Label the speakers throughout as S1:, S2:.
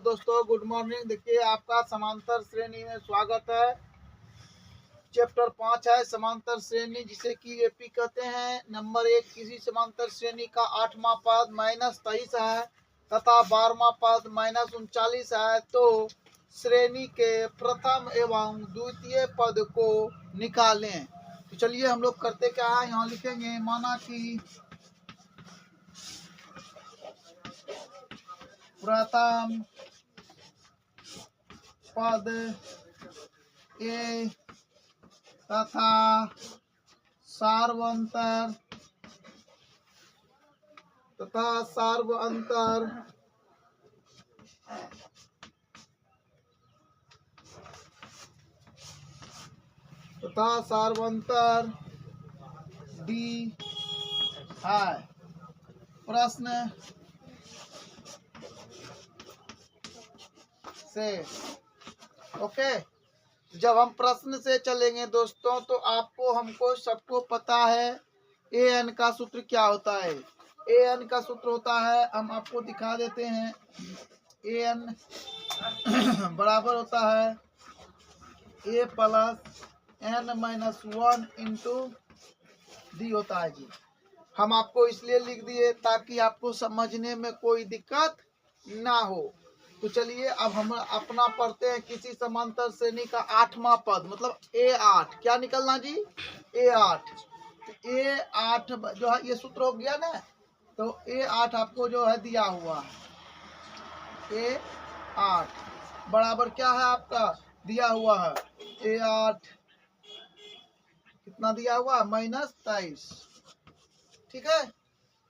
S1: दोस्तों good morning. देखिए आपका समांतर श्रेणी में स्वागत है। चैप्टर 5 है समांतर श्रेणी, जिसे कि एपी कहते हैं। नंबर 1, किसी समांतर श्रेणी का 8वां पद -23 है तथा 12वां पद -39 है, तो श्रेणी के प्रथम एवं द्वितीय पद को निकालें। तो चलिए हम लोग करते क्या है, यहाँ लिखेंगे। माना कि प्रथम पद ए तथा सार्वंतर डी है। प्रश्न से ओके। जब हम प्रश्न से चलेंगे दोस्तों, तो आपको हमको सबको पता है ए एन का सूत्र क्या होता है। ए एन का सूत्र होता है, हम आपको दिखा देते हैं। ए एन बराबर होता है A plus N minus 1 into D होता है जी। हम आपको इसलिए लिख दिए ताकि आपको समझने में कोई दिक्कत ना हो। तो चलिए अब हम अपना पढ़ते हैं। किसी समांतर श्रेणी का 8वां पद मतलब A8 क्या निकलना जी, A8। तो A8 जो है ये सूत्र हो गया ना, तो A8 आपको जो है दिया हुआ है। A8 बराबर क्या है आपका दिया हुआ है, A8 कितना दिया हुआ -23, ठीक है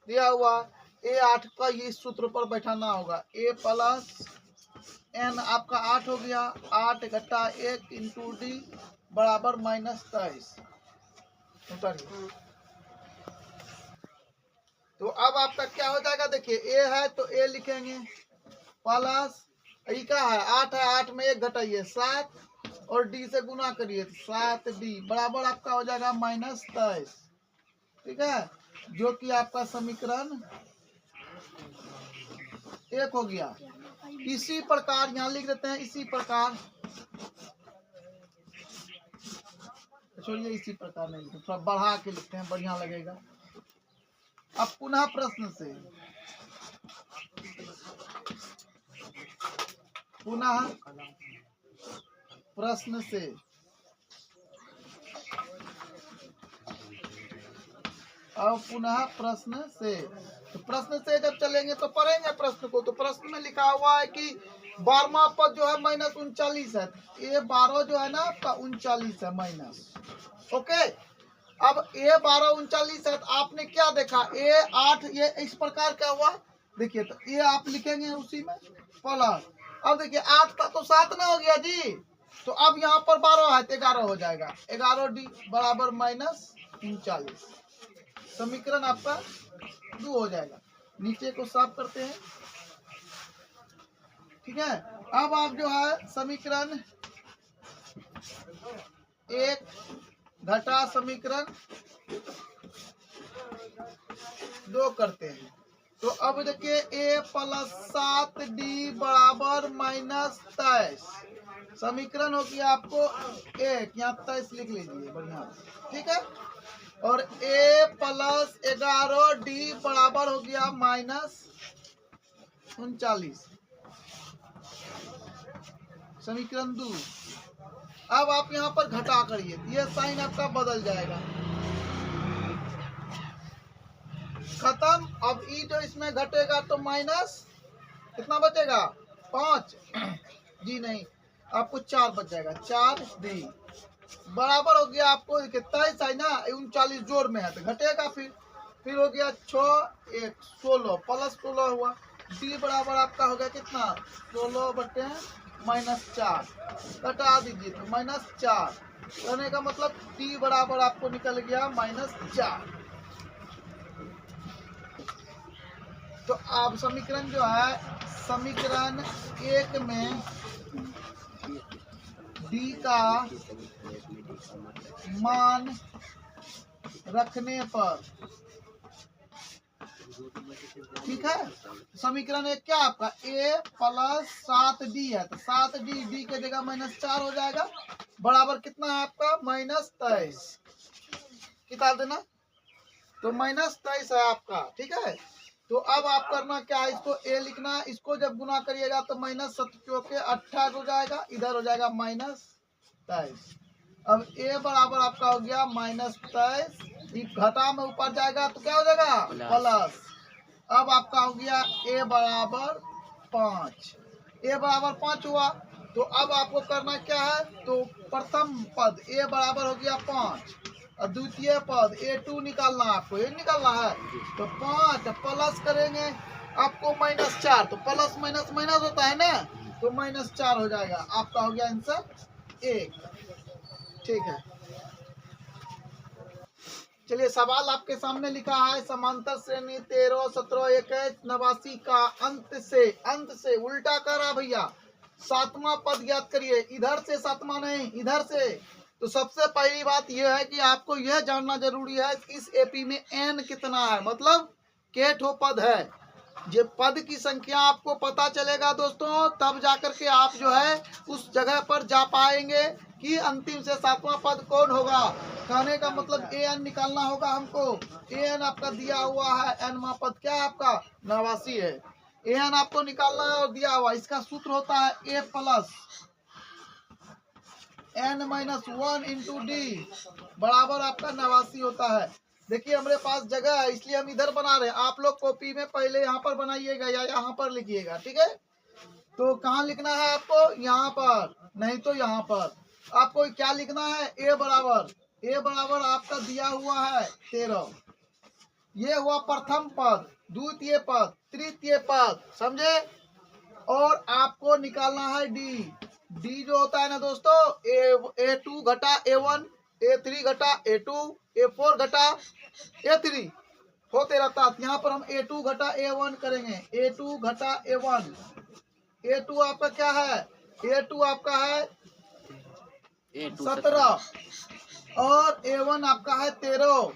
S1: दिया हुआ। A8 का ये सूत्र पर बैठाना होगा। A प्लस एन आपका 8 हो गया, 8 घटा 1 इंटू डी बराबर -23। तो अब आपका क्या हो जाएगा, देखिए ए है तो ए लिखेंगे प्लस ई का है 8 है, 8 में 1 घटाइए 7 और डी से गुना करिए 7D बराबर आपका हो जाएगा -23, ठीक है, जो कि आपका समीकरण 1 हो गया। इसी प्रकार यहाँ लिख देते हैं, इसी प्रकार छोड़िए, इसी प्रकार नहीं लिखते, थोड़ा बढ़ा के लिखते हैं, बढ़िया लगेगा। अब पुनः प्रश्न से तो प्रश्न से जब चलेंगे तो पढ़ेंगे प्रश्न को। तो प्रश्न में लिखा हुआ है कि 12वां पद जो है -39 है। ये 12 जो है ना आपका 39 है माइनस, ओके। अब A12 39 है, तो आपने क्या देखा A8 ये इस प्रकार क्या हुआ, देखिए तो ये आप लिखेंगे उसी में प्लस। अब देखिए 8 का तो 7 ना हो गया जी, तो अब यहाँ पर 12 है तो 11 हो जाएगा, 11D बराबर -39। समीकरण आपका 2 हो जाएगा। नीचे को साफ करते हैं, ठीक है। अब आप जो है समीकरण 1 घटा समीकरण 2 करते हैं। तो अब देखिए A प्लस 7D बराबर -23। समीकरण हो गया आपको 1, यहाँ 23 लिख लीजिए बढ़िया, ठीक है। और A प्लस 11D बराबर हो गया -39, समीकरण 2। अब आप यहाँ पर घटा करिए, ये साइन आपका बदल जाएगा, खत्म। अब ई जो इसमें घटेगा तो माइनस कितना बचेगा 5 जी नहीं, आपको 4 बच जाएगा, 4D बराबर हो गया आपको 23 है ना, 39 जोड़ में है तो घटेगा, फिर हो गया 6 1 16 प्लस 16 हुआ। D बराबर आपका हो गया कितना 16 बटे -4, घटा दीजिए तो -4 करने का मतलब D बराबर आपको निकल गया -4। तो आप समीकरण जो है समीकरण 1 में D का मान रखने पर ठीक है, समीकरण एक क्या आपका a प्लस 7d है, तो 7d d के जगह -4 हो जाएगा, बराबर कितना है आपका -23, किताब देना, तो -23 है आपका। ठीक है, तो अब आप करना क्या है, इसको a लिखना है, इसको जब गुना करिएगा तो -7×28 हो जाएगा, इधर हो जाएगा -23। अब a बराबर आपका हो गया -23, घटा में ऊपर जाएगा तो क्या हो जाएगा प्लस। अब आपका हो गया a बराबर 5, a बराबर 5 हुआ, तो अब आपको करना क्या है, तो प्रथम पद a बराबर हो गया 5 और द्वितीय पद a2 निकालना है, आपको ये निकालना है, तो 5 प्लस करेंगे आपको -4, तो प्लस माइनस माइनस होता है ना, तो -4 हो जाएगा, आपका हो गया आंसर 1। ठीक है, चलिए सवाल आपके सामने लिखा है, समांतर श्रेणी 13, 17, 21, 89 का अंत से उल्टा करा भैया, सातवां पद ज्ञात करिए, इधर से सातवां नहीं, इधर से। तो सबसे पहली बात यह है कि आपको यह जानना जरूरी है इस एपी में n कितना है, मतलब के ठो पद है। ये पद की संख्या आपको पता चलेगा दोस्तों, तब जाकर के आप जो है उस जगह पर जा पाएंगे कि अंतिम से सातवां पद कौन होगा। कहने का मतलब an निकालना होगा हमको, an आपका दिया हुआ है, nवां पद क्या है आपका 89 है, an आपको निकालना है और दिया हुआ, इसका सूत्र होता है a plus n-1 into D बराबर आपका 89 होता है। देखिए हमारे पास जगह है इसलिए हम इधर बना रहे हैं, आप लोग कॉपी में पहले यहाँ पर बनाइएगा या यहाँ पर लिखिएगा। ठीक है, तो कहाँ लिखना है आपको, यहाँ पर नहीं तो यहाँ पर आपको क्या लिखना है, a बराबर आपका दिया हुआ है 13, ये हुआ प्रथम पद, द्वितीय पद, तृतीय पद, समझे। और आपको निकालना है डी जो होता है ना दोस्तों, A2 घटा A1, A3 घटा A2, A4 घटा A3 होते रहता है। यहाँ पर हम A2 घटा A1 करेंगे, A2 घटा A1, A2 आपका क्या है, A2 आपका है 17 और A1 आपका है 13,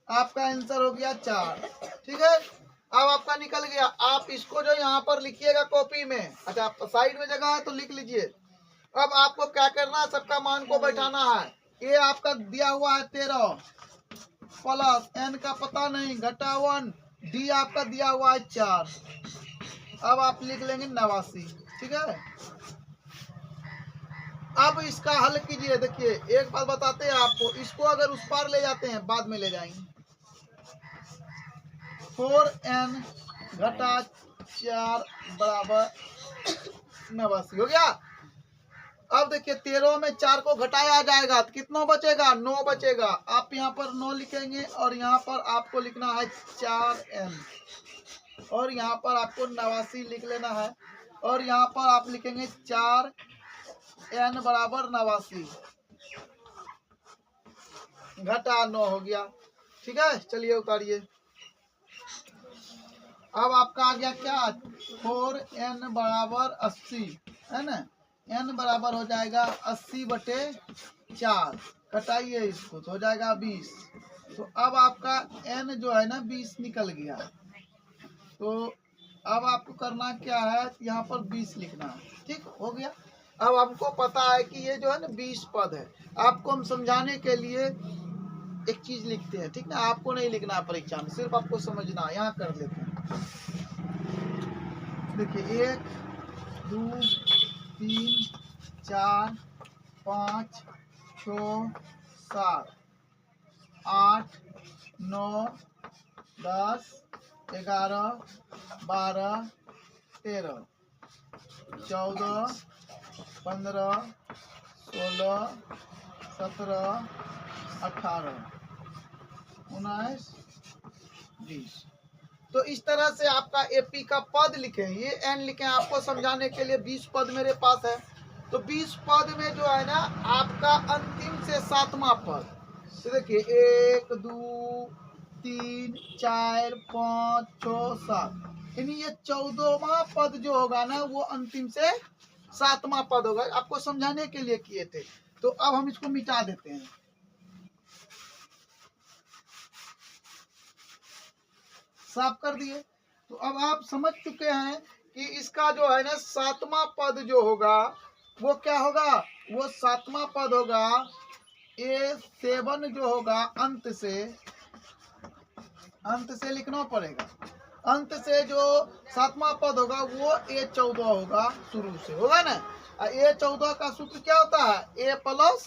S1: आपका आंसर हो गया 4। ठीक है, अब आपका निकल गया, आप इसको जो यहाँ पर लिखिएगा कॉपी में, अच्छा साइड में जगह है तो लिख लीजिए। अब आपको क्या करना है, सबका मान को बैठाना है, ये आपका दिया हुआ है 13 प्लस n का पता नहीं घटा 1, डी आपका दिया हुआ है 4, अब आप लिख लेंगे 89। ठीक है, अब इसका हल कीजिए। देखिए एक बात बताते हैं आपको, इसको अगर उस पार ले जाते हैं, बाद में ले जाएंगे, 4n घटा 4 बराबर 89 हो गया। अब देखिए 13 में 4 को घटाया जाएगा तो कितना बचेगा, 9 बचेगा। आप यहाँ पर 9 लिखेंगे और यहाँ पर आपको लिखना है 4n और यहाँ पर आपको 89 लिख लेना है और यहाँ पर आप लिखेंगे 4n बराबर 89 घटा 9 हो गया। ठीक है, चलिए उतारिए। अब आपका आ गया क्या, 4n बराबर 80 है ना, n बराबर हो जाएगा 80/4, कटाइए इसको तो हो जाएगा 20। तो अब आपका n जो है ना 20 निकल गया, तो अब आपको करना क्या है, यहाँ पर 20 लिखना है। ठीक हो गया, अब हमको पता है कि ये जो है ना 20 पद है। आपको हम समझाने के लिए एक चीज लिखते हैं, ठीक ना, आपको नहीं लिखना है परीक्षा में, सिर्फ आपको समझना है। यहाँ कर लेते हैं, देखिए 1 2 3 4 5 6 7 8 9 10 11 12 13 14 15 16 17 18 19 20। तो इस तरह से आपका एपी का पद लिखे, ये एन लिखे, आपको समझाने के लिए 20 पद मेरे पास है। तो 20 पद में जो है ना आपका अंतिम से सातवां पद, तो देखिए 1 2 3 4 5 6 7, यानी ये 14वां पद जो होगा ना वो अंतिम से सातवां पद होगा, आपको समझाने के लिए किए थे। तो अब हम इसको मिटा देते हैं। साफ कर दिए। तो अब आप समझ चुके हैं कि इसका जो है ना सातवां पद जो होगा वो क्या होगा, वो सातवां पद होगा A7 जो होगा अंत से लिखना पड़ेगा। अंत से जो सातवां पद होगा वो A14 होगा, शुरू से होगा ना। A14 का सूत्र क्या होता है, A प्लस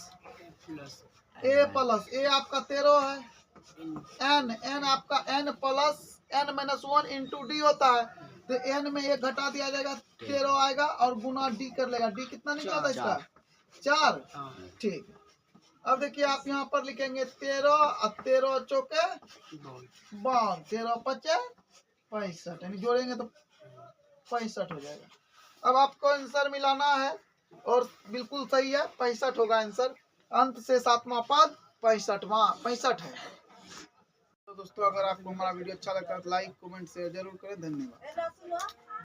S1: ए आपका 13 है, एन आपका n plus n-1 into D होता है। तो n में एक घटा दिया जाएगा 13 आएगा और गुना डी कर लेगा। डी कितना निकला था इसका, 4। ठीक, अब देखिए आप यहाँ पर लिखेंगे 13 और 13 चौके 52, 13 पचे 65, यानी जोड़ेंगे तो 65 हो जाएगा। अब आपको आंसर मिलाना है और बिल्कुल सही है, 65 होगा आंसर। अंत से सातवां पद 65 है। तो दोस्तों अगर आपको हमारा वीडियो अच्छा लगता है तो लाइक कमेंट शेयर जरूर करें। धन्यवाद।